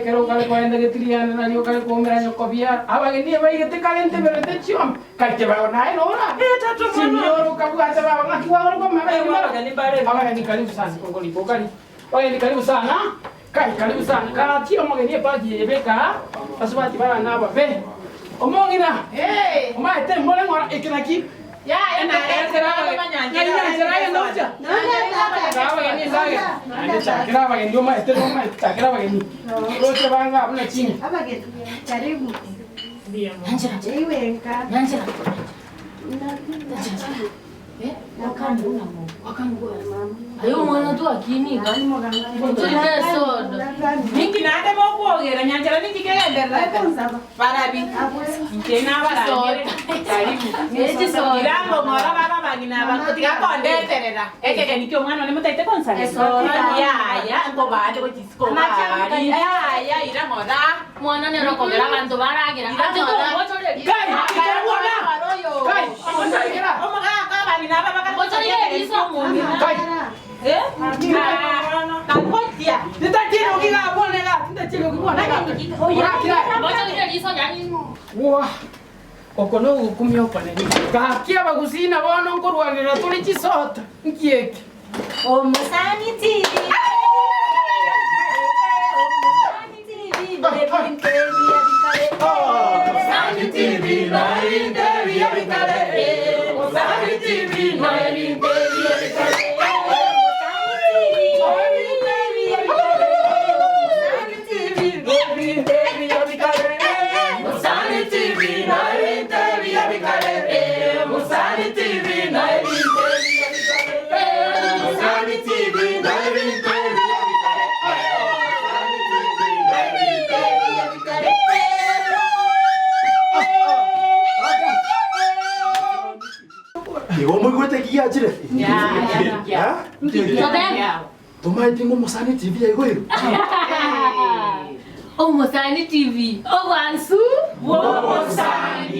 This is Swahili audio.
Kero kale kwenda getiriana na nyo kale kuongera nyo kopia. Abageni baigete kalente berete chiom. Kaite ba ona ora. Tatu mwana. Sinyoro kabuga taba ngati wa ora kwa abageni karibu sana kongoli bokali. Abageni karibu sana. Karibu sana. Kana tio mageni baji ebeka. Asubati bana naba be. Omongina. Omaete mbole ngora ikinaki. Ya, kira bageni ndio maestro ndio kira bageni. Rote banga hamna chini. Abageni. Karibu. Ndio. Nanjira. Iwenka. Nanjira. Wakangu. Ayo mwana tu akini gani muganga. Mutulina soda. Ningi nade bokuogera nyanjira ningigenderera. Barabi. Nkena barangere. Karibu. Echi soda. Irambo ngora baba bagina bakutika kondeterera. Ekeke nikyo mwana ne mutaite konsale. Ya, ngo bade ko disco bari. Ya, iramora. Mwana ne rokogera bantu baragira. Ate ko bochore. Kai, Omaga bagina baba bochore iso muni. Takotia. Nitakiro kila bonela, nitakiro kibonela. Bochore iso yani. Wa. Okono kumyo pane. Kakia bagusina bono nkorwanira tuli chisota. Nkieke. Omusani TV. Osani TV na indevi abikale. Osani TV na indevi abikale. Osani TV na indevi abikale. Osani TV na indevi abikale. Osani TV na indevi Iwo mwigwete kia chire. Ya. Tumaite ngo Musani TV yaigwiru. Omusani TV. Owansu. Osani.